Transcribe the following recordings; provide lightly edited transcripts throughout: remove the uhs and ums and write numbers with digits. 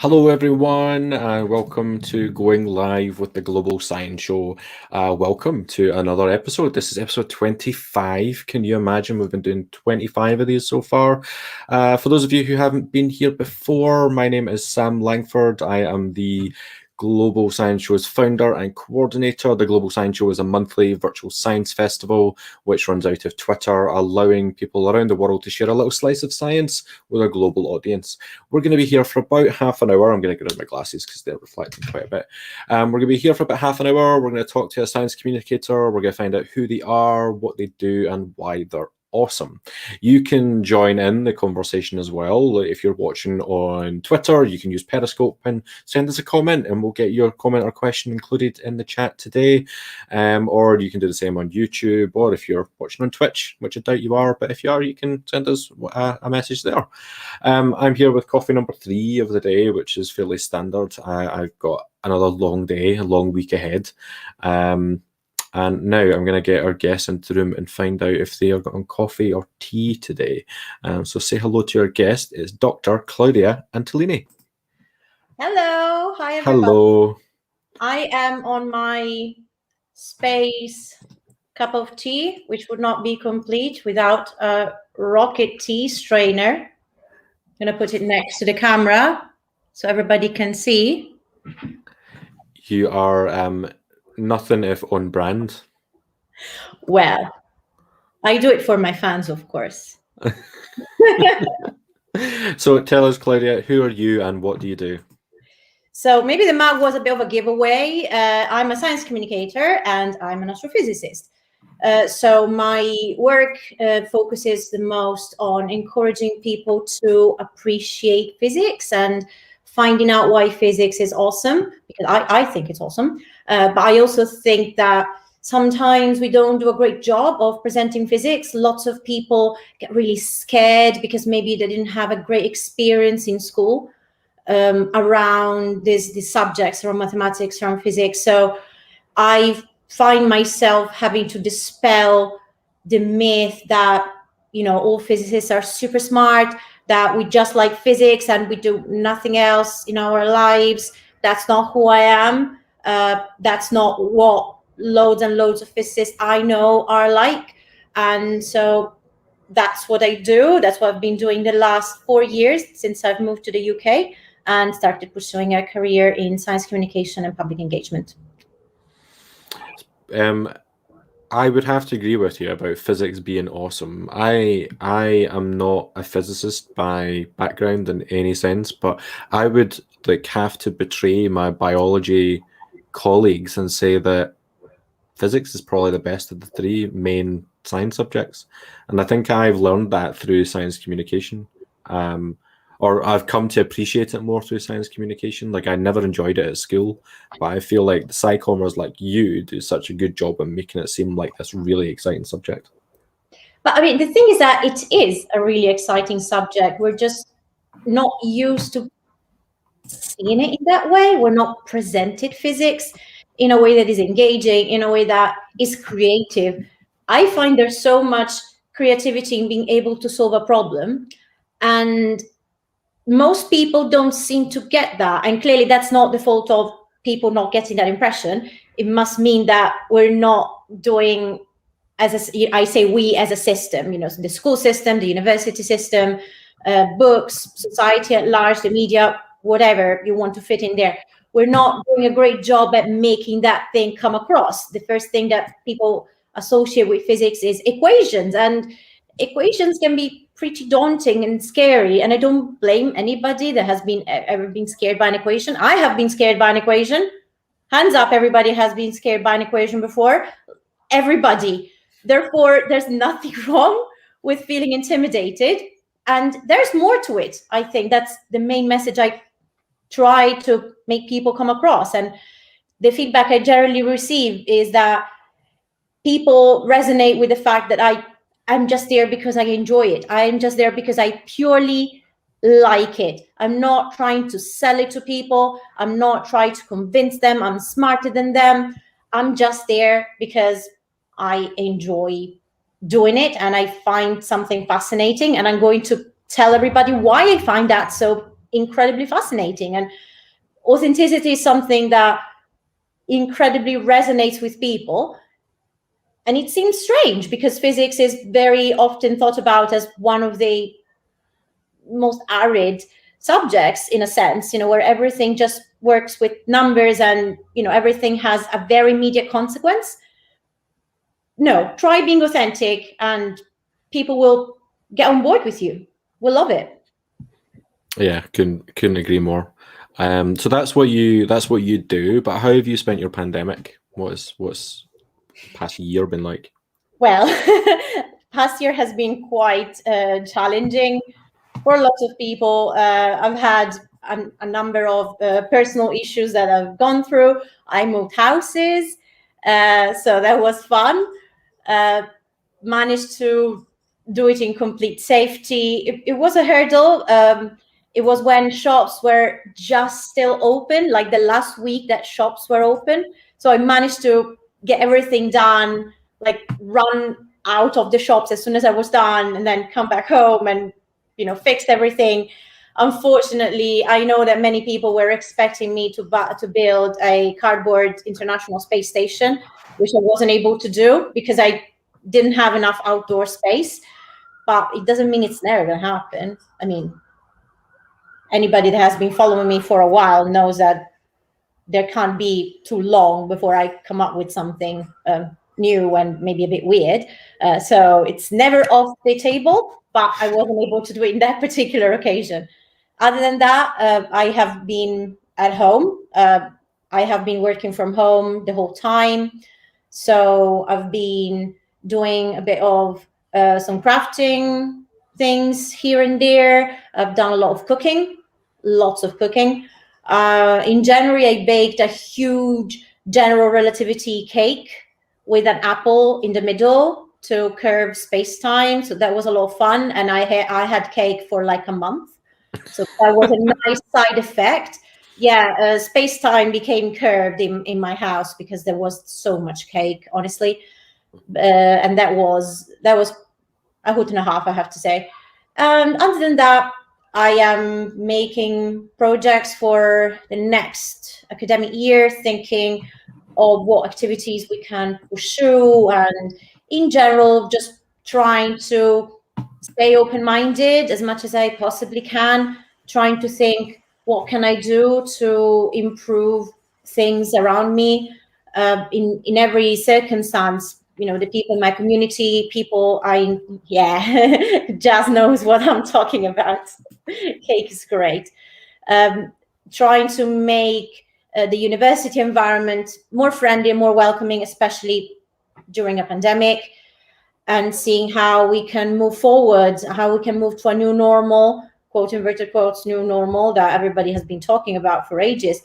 Hello, everyone, and welcome to Going Live with the Global Science Show. Welcome to another episode. This is episode 25. Can you imagine? We've been doing 25 of these so far. For those of you who haven't been here before, my name is Sam Langford. I am the Global Science Show's founder and coordinator. The Global Science Show is a monthly virtual science festival which runs out of Twitter, allowing people around the world to share a little slice of science with a global audience. We're going to be here for about half an hour. I'm going to get rid of my glasses because they're reflecting quite a bit. We're going to be here for about half an hour. We're going to talk to a science communicator. We're going to find out who they are, what they do, and why they're awesome. You can join in the conversation as well. If you're watching on Twitter, you can use Periscope and send us a comment, and we'll get your comment or question included in the chat today. Or you can do the same on YouTube, or if you're watching on Twitch, which I doubt you are, but if you are, you can send us a message there. I'm here with coffee number 3 of the day, which is fairly standard. I've got another long day, a long week ahead. And now I'm going to get our guests into the room and find out if they are on coffee or tea today. So say hello to your guest. It's Dr. Claudia Antolini. Hello. Hi, everybody. Hello. I am on my space cup of tea, which would not be complete without a rocket tea strainer. I'm going to put it next to the camera so everybody can see. You are nothing if on brand. Well, I do it for my fans, of course. So tell us, Claudia, who are you and what do you do? So maybe the mug was a bit of a giveaway. I'm a science communicator and I'm an astrophysicist. So my work focuses the most on encouraging people to appreciate physics and finding out why physics is awesome, because I think it's awesome. But I also think that sometimes we don't do a great job of presenting physics. Lots of people get really scared because maybe they didn't have a great experience in school around these subjects, around mathematics, around physics. So I find myself having to dispel the myth that, all physicists are super smart, that we just like physics and we do nothing else in our lives. That's not who I am. That's not what loads and loads of physicists I know are like. And so that's what I do. That's what I've been doing the last 4 years since I've moved to the UK and started pursuing a career in science communication and public engagement. I would have to agree with you about physics being awesome. I am not a physicist by background in any sense, but I would have to betray my biology colleagues and say that physics is probably the best of the 3 main science subjects. And I think I've learned that through science communication. Or I've come to appreciate it more through science communication. Like, I never enjoyed it at school, but I feel like the psychommers like you do such a good job of making it seem like this really exciting subject. But I mean, the thing is that it is a really exciting subject. We're just not used to seeing it in that way. We're not presented physics in a way that is engaging, in a way that is creative. I find there's so much creativity in being able to solve a problem. And most people don't seem to get that. And clearly that's not the fault of people not getting that impression. It must mean that we're not doing, I say we as a system, the school system, the university system, books, society at large, the media, whatever you want to fit in there. We're not doing a great job at making that thing come across. The first thing that people associate with physics is equations, and equations can be pretty daunting and scary. And I don't blame anybody that has ever been scared by an equation. I have been scared by an equation. Hands up, everybody has been scared by an equation before. Everybody. Therefore, there's nothing wrong with feeling intimidated. And there's more to it. I think that's the main message I try to make people come across. And the feedback I generally receive is that people resonate with the fact that I'm just there because I enjoy it. I'm just there because I purely like it. I'm not trying to sell it to people. I'm not trying to convince them I'm smarter than them. I'm just there because I enjoy doing it and I find something fascinating, and I'm going to tell everybody why I find that so incredibly fascinating. And authenticity is something that incredibly resonates with people. And it seems strange because physics is very often thought about as one of the most arid subjects, in a sense, where everything just works with numbers and, everything has a very immediate consequence. No, try being authentic and people will get on board with you. We'll love it. Yeah, couldn't agree more. So that's what you do. But how have you spent your pandemic? What's past year been like? Well, past year has been quite challenging for lots of people. I've had a number of personal issues that I've gone through. I moved houses, so that was fun. Managed to do it in complete safety. It was a hurdle. It was when shops were just still open, like the last week that shops were open. So I managed to get everything done, like run out of the shops as soon as I was done, and then come back home and fixed everything. Unfortunately, I know that many people were expecting me to build a cardboard International Space Station, which I wasn't able to do because I didn't have enough outdoor space. But it doesn't mean it's never going to happen. I mean, anybody that has been following me for a while knows that there can't be too long before I come up with something new and maybe a bit weird. So it's never off the table, but I wasn't able to do it in that particular occasion. Other than that, I have been at home. I have been working from home the whole time. So I've been doing a bit of some crafting things here and there. I've done a lot of cooking, lots of cooking. In January, I baked a huge general relativity cake with an apple in the middle to curve space-time. So that was a lot of fun. And I had cake for like a month. So that was a nice side effect. Yeah, space-time became curved in my house because there was so much cake, honestly. And that was a hoot and a half, I have to say. Other than that, I am making projects for the next academic year, thinking of what activities we can pursue, and in general, just trying to stay open-minded as much as I possibly can, trying to think, what can I do to improve things around me in every circumstance. The people in my community, Jazz knows what I'm talking about. Cake is great. Trying to make the university environment more friendly and more welcoming, especially during a pandemic, and seeing how we can move forward, how we can move to a new normal, quote inverted quotes, new normal that everybody has been talking about for ages.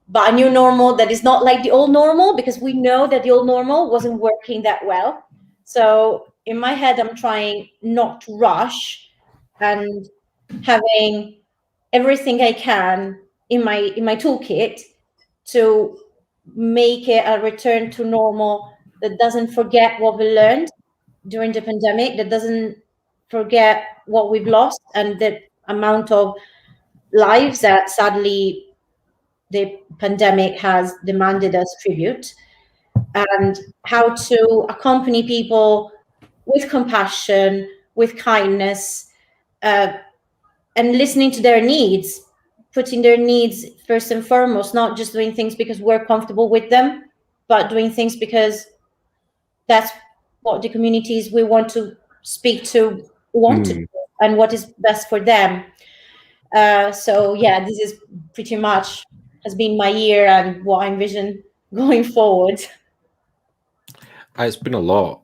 But a new normal that is not like the old normal, because we know that the old normal wasn't working that well. So in my head, I'm trying not to rush and having everything I can in my toolkit to make it a return to normal that doesn't forget what we learned during the pandemic, that doesn't forget what we've lost and the amount of lives that sadly the pandemic has demanded as tribute, and how to accompany people with compassion, with kindness, and listening to their needs, putting their needs first and foremost, not just doing things because we're comfortable with them, but doing things because that's what the communities we want to speak to want to do and what is best for them. So yeah, this is pretty much has been my year and what I envision going forward. It's been a lot.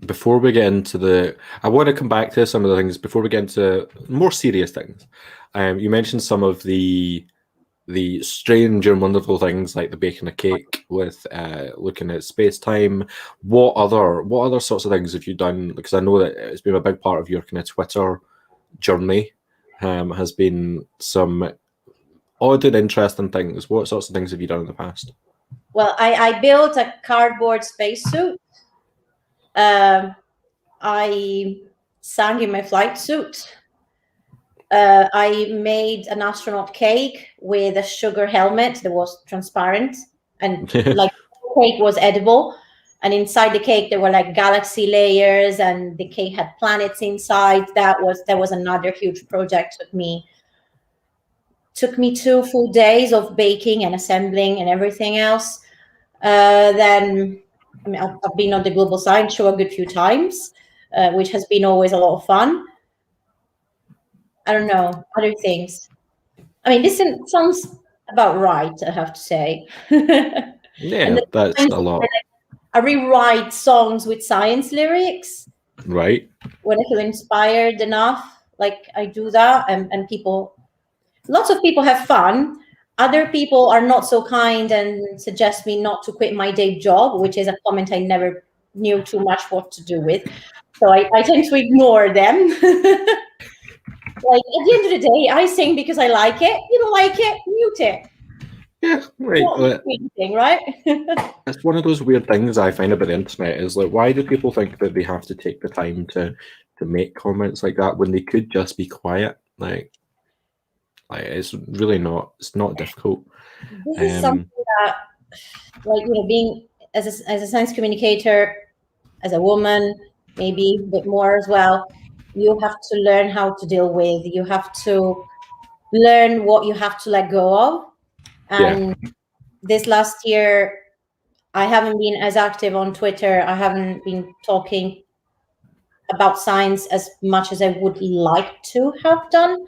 Before we get into I want to come back to some of the things before we get into more serious things. You mentioned some of the strange and wonderful things like the baking a cake with looking at space time. What other sorts of things have you done? Because I know that it's been a big part of your kind of Twitter journey. Has been some odd and interesting things. What sorts of things have you done in the past? Well, I built a cardboard spacesuit. I sang in my flight suit. I made an astronaut cake with a sugar helmet that was transparent, and like the cake was edible. And inside the cake there were like galaxy layers, and the cake had planets inside. That was another huge project. Took me 2 full days of baking and assembling and everything else. Then, I mean, I've been on the Global Science Show a good few times, which has been always a lot of fun. I don't know, other things. I mean, this sounds about right, I have to say. Yeah, that's a lot. I rewrite songs with science lyrics. Right. When I feel inspired enough, like I do that, and lots of people have fun. Other people are not so kind and suggest me not to quit my day job, which is a comment I never knew too much what to do with. So I tend to ignore them. Like, at the end of the day, I sing because I like it. You don't like it, mute it. Yeah, right. Not anything, right? It's one of those weird things I find about the internet is like, why do people think that they have to take the time to make comments like that when they could just be quiet? Like it's really not. It's not difficult. This is something that, like, being as a science communicator, as a woman, maybe a bit more as well, you have to learn how to deal with. You have to learn what you have to let go of. And this last year, I haven't been as active on Twitter. I haven't been talking about science as much as I would like to have done.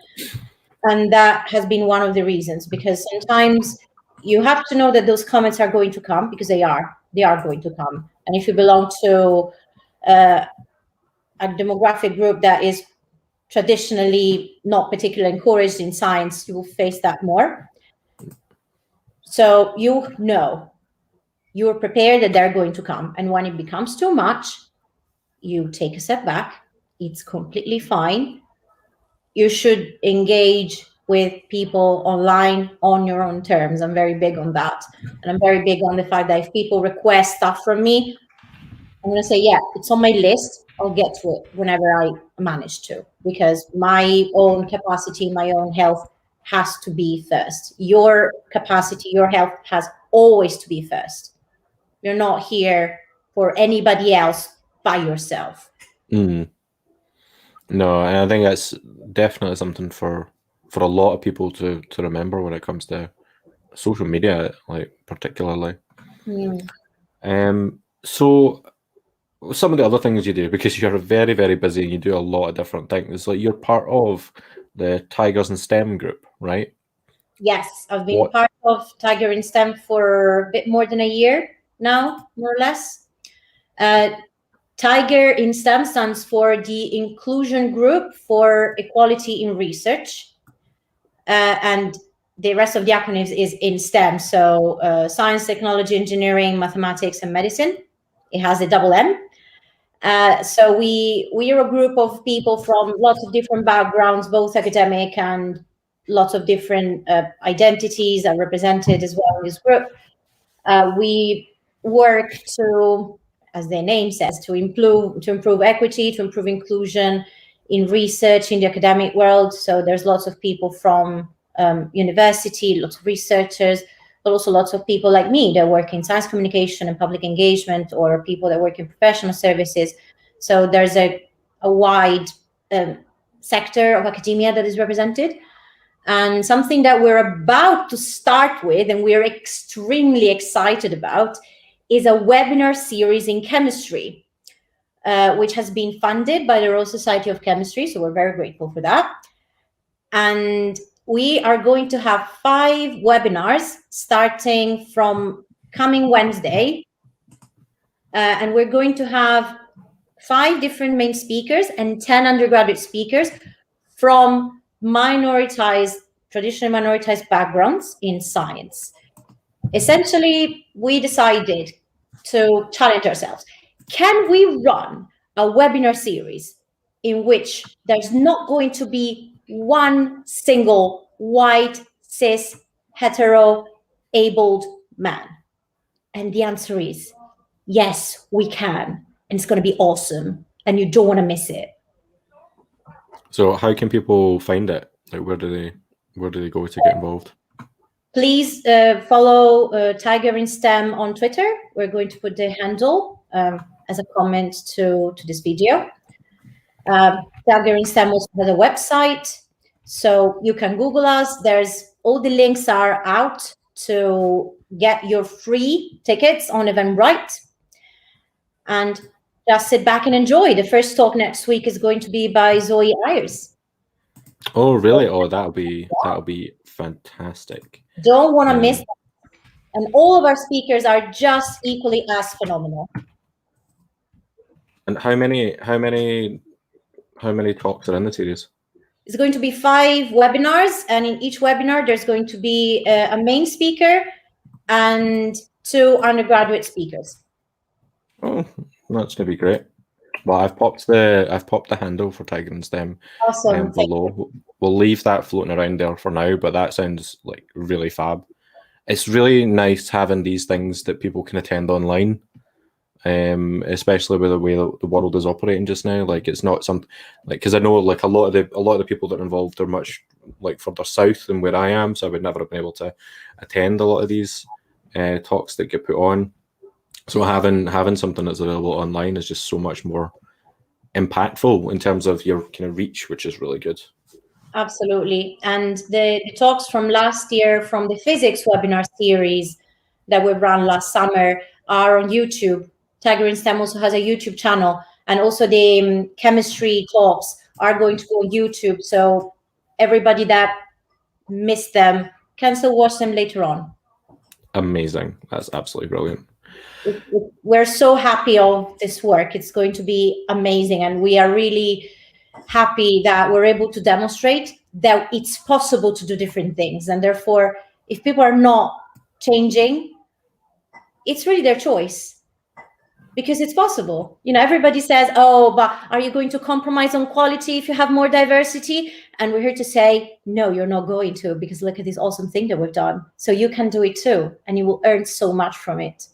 And that has been one of the reasons, because sometimes you have to know that those comments are going to come, because they are going to come. And if you belong to a demographic group that is traditionally not particularly encouraged in science, you will face that more. So you're prepared that they're going to come. And when it becomes too much, you take a step back. It's completely fine. You should engage with people online on your own terms. I'm very big on that. And I'm very big on the fact that if people request stuff from me, I'm going to say, yeah, it's on my list. I'll get to it whenever I manage to, because my own capacity, my own health has to be first. Your capacity, your health has always to be first. You're not here for anybody else by yourself. No, and I think that's definitely something for a lot of people to remember when it comes to social media, like particularly. So some of the other things you do, because you're very, very busy and you do a lot of different things, like you're part of the Tigers in STEM group, right? Yes, I've been part of Tiger in STEM for a bit more than a year now, more or less. Tiger in STEM stands for the Inclusion Group for Equality in Research. And the rest of the acronyms is in STEM. So science, technology, engineering, mathematics, and medicine. It has a double M. So we are a group of people from lots of different backgrounds, both academic and lots of different identities are represented as well in this group. We work to, as their name says, to improve equity, to improve inclusion in research in the academic world. So there's lots of people from university, lots of researchers, but also lots of people like me that work in science communication and public engagement, or people that work in professional services. So there's a wide sector of academia that is represented. And something that we're about to start with, and we're extremely excited about, is a webinar series in chemistry, which has been funded by the Royal Society of Chemistry. So we're very grateful for that. And we are going to have 5 webinars starting from coming Wednesday. And we're going to have 5 different main speakers and 10 undergraduate speakers from traditionally minoritized backgrounds in science. Essentially, we decided to challenge ourselves. Can we run a webinar series in which there's not going to be one single white, cis, hetero, abled man? And the answer is yes, we can. And it's going to be awesome. And you don't want to miss it. So how can people find it? Like, where do they go to get involved? Please follow Tiger in STEM on Twitter. We're going to put the handle as a comment to this video. Tiger in STEM also has a website, so you can Google us. There's all the links are out to get your free tickets on Eventbrite, and just sit back and enjoy. The first talk next week is going to be by Zoe Ayers. Oh, really? Oh, that'll be fantastic. Don't want to miss that. And all of our speakers are just equally as phenomenal. And how many talks are in the series? It's going to be 5 webinars, and in each webinar, there's going to be a main speaker and 2 undergraduate speakers. Oh, that's gonna be great. Well, I've popped the handle for Tiger and STEM Awesome. below. We'll leave that floating around there for now, but that sounds like really fab. It's really nice having these things that people can attend online, especially with the way the world is operating just now. Like, it's not something like, because I know like a lot of the people that are involved are much like further south than where I am, so I would never have been able to attend a lot of these talks that get put on. So having something that's available online is just so much more impactful in terms of your kind of reach, which is really good. Absolutely. And the talks from last year from the physics webinar series that we ran last summer are on YouTube. Tiger in STEM also has a YouTube channel, and also the chemistry talks are going to go on YouTube. So everybody that missed them can still watch them later on. Amazing. That's absolutely brilliant. We're so happy of this work. It's going to be amazing, and we are really happy that we're able to demonstrate that it's possible to do different things. And therefore, if people are not changing, it's really their choice, because it's possible. You know, everybody says, oh, but are you going to compromise on quality if you have more diversity? And we're here to say, no, you're not going to, because look at this awesome thing that we've done. So you can do it too, and you will earn so much from it.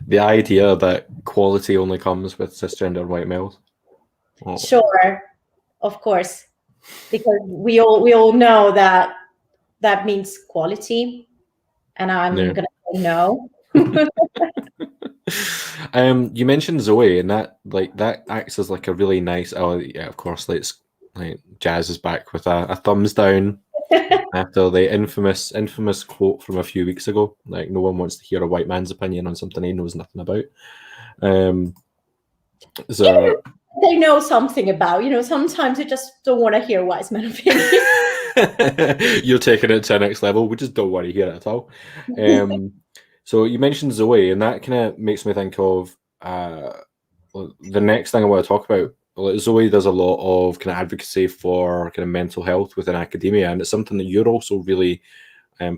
The idea that quality only comes with cisgender white males. Oh. Sure, of course, because we all know that means quality, and I'm gonna say no. You mentioned Zoe, and that acts as like a really nice. Oh yeah, of course. Like Jazz is back with a thumbs down after the infamous quote from a few weeks ago. Like, no one wants to hear a white man's opinion on something he knows nothing about. So they know something about. You know, sometimes you just don't want to hear wise men opinion. You're taking it to the next level. We just don't want to hear it at all. So you mentioned Zoe, and that kind of makes me think of the next thing I want to talk about. Well, Zoe does a lot of kind of advocacy for kind of mental health within academia, and it's something that you're also really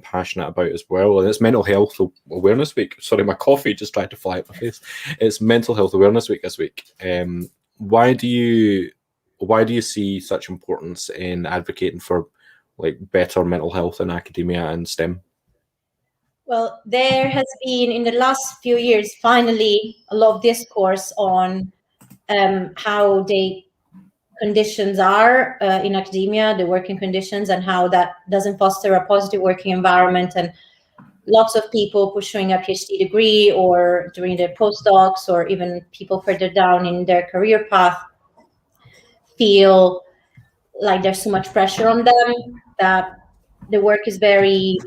passionate about as well. And it's Mental Health Awareness Week. Sorry, my coffee just tried to fly at my face. It's Mental Health Awareness Week this week. Why do you see such importance in advocating for like better mental health in academia and STEM? Well, there has been in the last few years finally a lot of discourse on how the conditions are in academia, the working conditions, and how that doesn't foster a positive working environment. And lots of people pursuing a PhD degree or doing their postdocs, or even people further down in their career path, feel like there's so much pressure on them that the work is very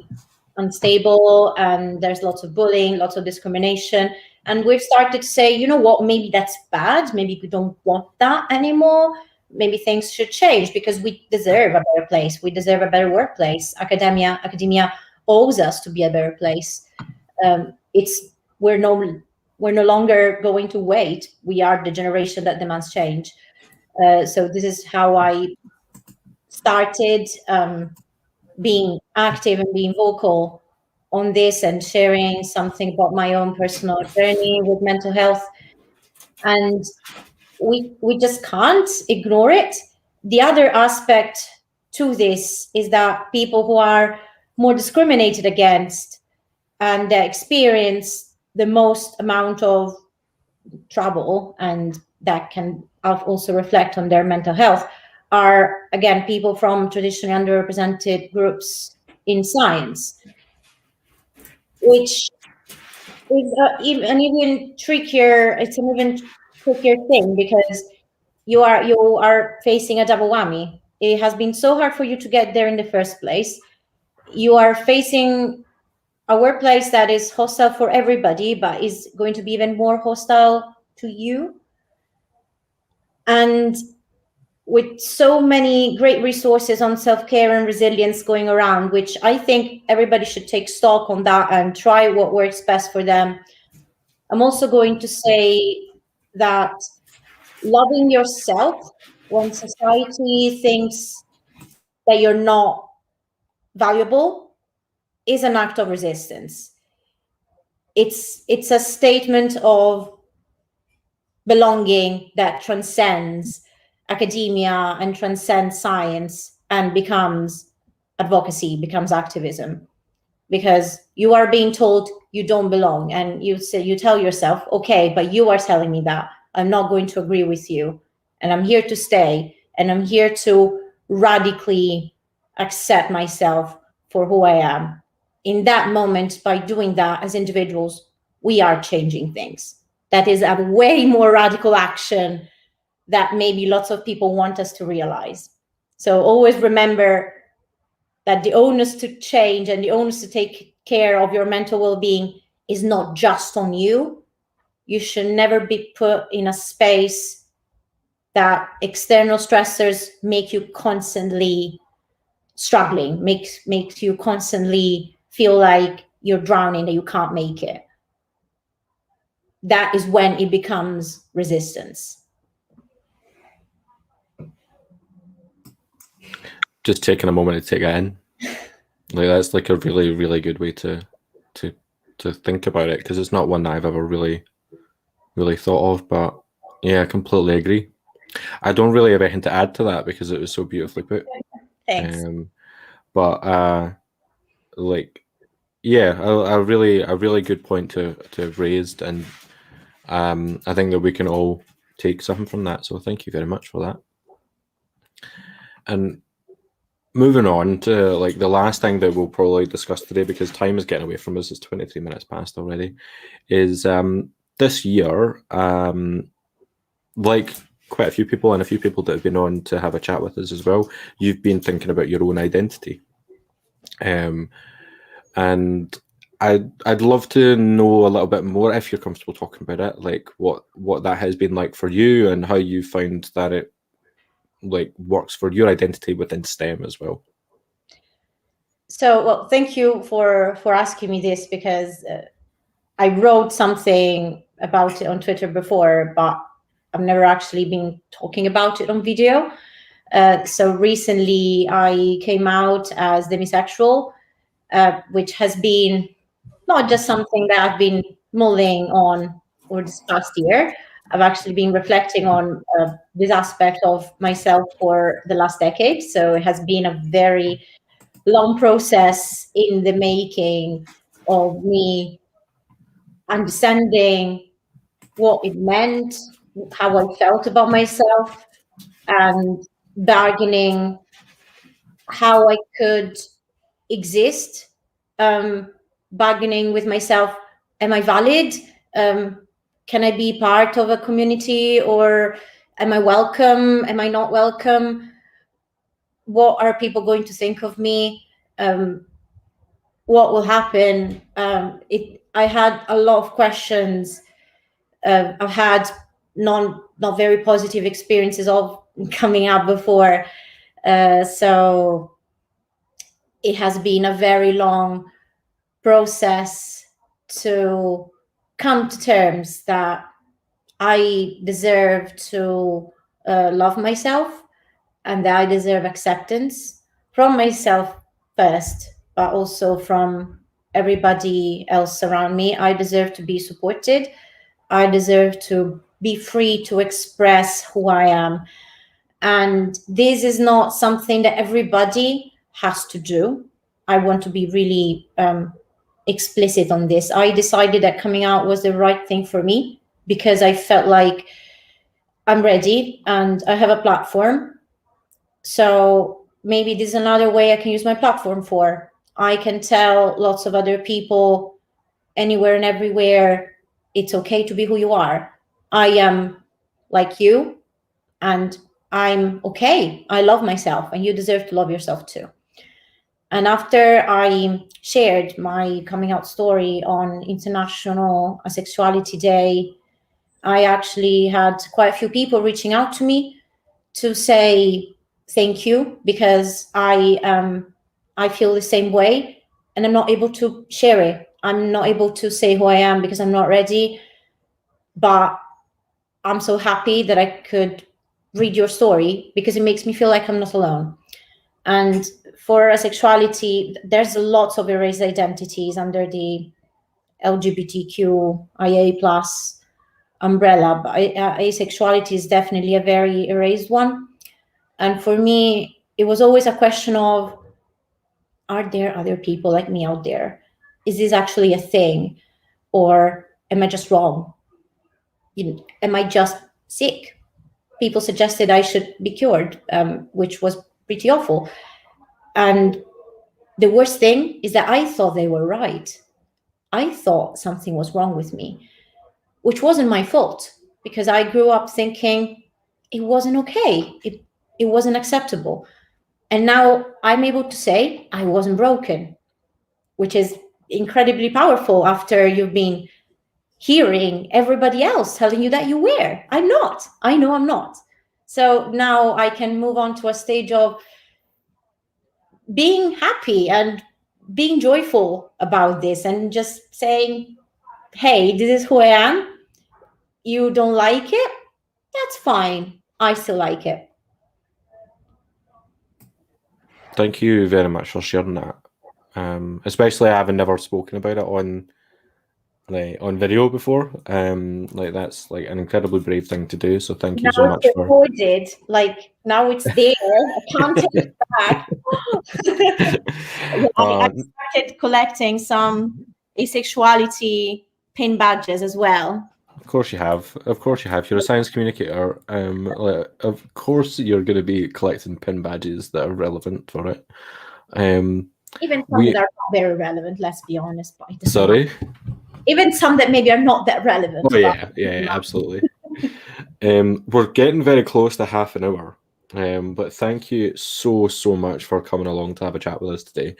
unstable, and there's lots of bullying, lots of discrimination. And we've started to say, you know what, maybe that's bad. Maybe we don't want that anymore. Maybe things should change, because we deserve a better place. We deserve a better workplace. Academia owes us to be a better place. We're no longer going to wait. We are the generation that demands change. So this is how I started being active and being vocal on this, and sharing something about my own personal journey with mental health. And we just can't ignore it. The other aspect to this is that people who are more discriminated against and experience the most amount of trouble, and that can also reflect on their mental health, are, again, people from traditionally underrepresented groups in science, which is an even trickier. It's an even trickier thing because you are facing a double whammy. It has been so hard for you to get there in the first place. You are facing a workplace that is hostile for everybody, but is going to be even more hostile to you. And with so many great resources on self-care and resilience going around, which I think everybody should take stock on that and try what works best for them. I'm also going to say that loving yourself when society thinks that you're not valuable is an act of resistance. It's a statement of belonging that transcends academia and transcends science and becomes advocacy, becomes activism, because you are being told you don't belong, and you tell yourself, okay, but you are telling me that I'm not going to agree with you, and I'm here to stay, and I'm here to radically accept myself for who I am. In that moment, by doing that as individuals, we are changing things. That is a way more radical action that maybe lots of people want us to realize. So always remember that the onus to change and the onus to take care of your mental well-being is not just on you. You should never be put in a space that external stressors make you constantly struggling, makes you constantly feel like you're drowning, that you can't make it. That is when it becomes resistance. Just taking a moment to take that in. Like that's like a really, really good way to think about it, because it's not one that I've ever really thought of. But yeah, I completely agree. I don't really have anything to add to that because it was so beautifully put. Thanks. But like, yeah, a really good point to have raised, and I think that we can all take something from that. So thank you very much for that. And moving on to like the last thing that we'll probably discuss today, because time is getting away from us, it's 23 minutes past already, is this year, like quite a few people and a few people that have been on to have a chat with us as well, you've been thinking about your own identity. And I'd love to know a little bit more, if you're comfortable talking about it, like what that has been like for you and how you found that it like works for your identity within STEM as well. So, well, thank you for asking me this, because I wrote something about it on Twitter before, but I've never actually been talking about it on video. So recently I came out as demisexual, which has been not just something that I've been mulling on over this past year. I've actually been reflecting on this aspect of myself for the last decade. So it has been a very long process in the making of me understanding what it meant, how I felt about myself, and bargaining how I could exist, bargaining with myself. Am I valid? Can I be part of a community, or am I welcome? Am I not welcome? What are people going to think of me? What will happen? I had a lot of questions. I've had not very positive experiences of coming out before. So it has been a very long process to come to terms that I deserve to love myself, and that I deserve acceptance from myself first, but also from everybody else around me. I deserve to be supported. I deserve to be free to express who I am. And this is not something that everybody has to do. I want to be really explicit on this. I decided that coming out was the right thing for me because I felt like I'm ready and I have a platform. So maybe this is another way I can use my platform for. I can tell lots of other people anywhere and everywhere, it's okay to be who you are. I am like you, and I'm okay. I love myself, and you deserve to love yourself too. And after I shared my coming out story on International Asexuality Day, I actually had quite a few people reaching out to me to say thank you, because I feel the same way, and I'm not able to share it. I'm not able to say who I am because I'm not ready. But I'm so happy that I could read your story, because it makes me feel like I'm not alone. And for asexuality, there's lots of erased identities under the LGBTQIA plus umbrella, but asexuality is definitely a very erased one. And for me, it was always a question of, are there other people like me out there? Is this actually a thing? Or am I just wrong? Am I just sick? People suggested I should be cured, which was pretty awful. And the worst thing is that I thought they were right. I thought something was wrong with me, which wasn't my fault, because I grew up thinking it wasn't okay. It wasn't acceptable. And now I'm able to say I wasn't broken, which is incredibly powerful after you've been hearing everybody else telling you that you were. I'm not. I know I'm not. So now I can move on to a stage of being happy and being joyful about this, and just saying, hey, this is who I am. You don't like it? That's fine. I still like it. Thank you very much for sharing that. Especially having never spoken about it on video before. That's like an incredibly brave thing to do. So thank you Now so much it's for. recorded. Like, now it's there. I can't take it back. I started collecting some asexuality pin badges as well. Of course you have. Of course you have. You're a science communicator. Of course you're going to be collecting pin badges that are relevant for it. Even some that are not very relevant, let's be honest. But it doesn't Sorry? matter. Even some that maybe are not that relevant. Oh, yeah, absolutely. We're getting very close to half an hour. But thank you so much for coming along to have a chat with us today.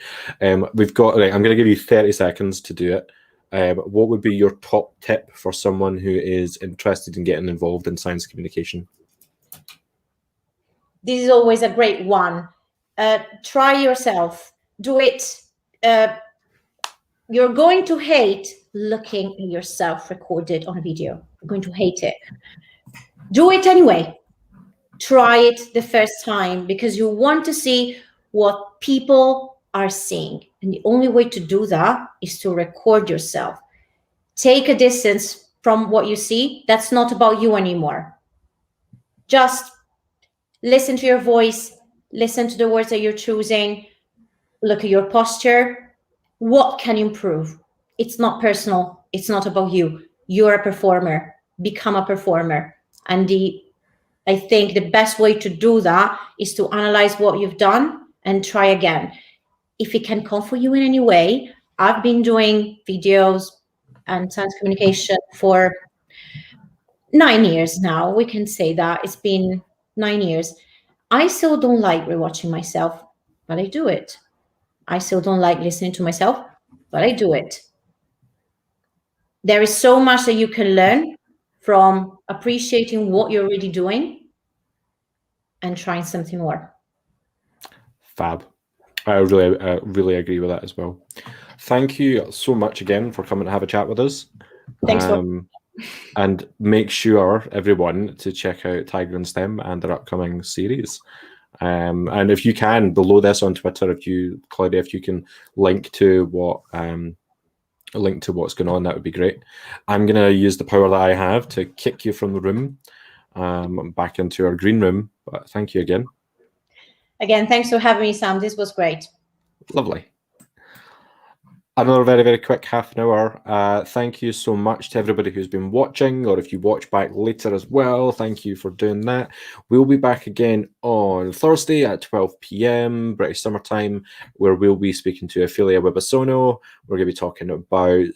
We've got, right, I'm going to give you 30 seconds to do it. What would be your top tip for someone who is interested in getting involved in science communication? This is always a great one. Try yourself. Do it. You're going to hate looking at yourself recorded on a video. You're going to hate it. Do it anyway. Try it the first time, because you want to see what people are seeing. And the only way to do that is to record yourself. Take a distance from what you see. That's not about you anymore. Just listen to your voice, listen to the words that you're choosing, look at your posture. What can you improve? It's not personal. It's not about you. You're a performer. Become a performer. And I think the best way to do that is to analyze what you've done and try again. If it can come for you in any way, I've been doing videos and science communication for 9 years now. We can say that it's been 9 years. I still don't like rewatching myself, but I do it. I still don't like listening to myself, but I do it. There is so much that you can learn from appreciating what you're already doing and trying something more. Fab. I really agree with that as well. Thank you so much again for coming to have a chat with us. Thanks for. And make sure, everyone, to check out Tiger and STEM and their upcoming series. And if you can, below this on Twitter, Claudia, if you can link to what's going on, that would be great. I'm going to use the power that I have to kick you from the room back into our green room. But thank you again. Again, thanks for having me, Sam. This was great. Lovely. another very, very quick half an hour. Thank you so much to everybody who's been watching, or if you watch back later as well, thank you for doing that. We'll be back again on Thursday at 12 p.m. British Summer Time, where we'll be speaking to Ophelia Wibisono. We're going to be talking about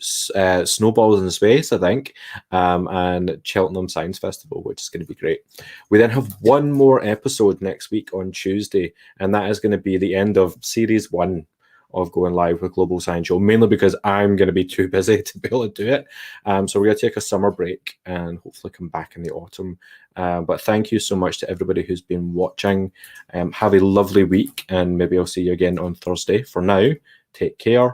snowballs in space, I think, and Cheltenham Science Festival, which is going to be great. We then have one more episode next week on Tuesday, and that is going to be the end of Series 1 of going live with Global Science Show, mainly because I'm going to be too busy to be able to do it. So we're going to take a summer break and hopefully come back in the autumn. But thank you so much to everybody who's been watching. Have a lovely week, and maybe I'll see you again on Thursday. For now, take care.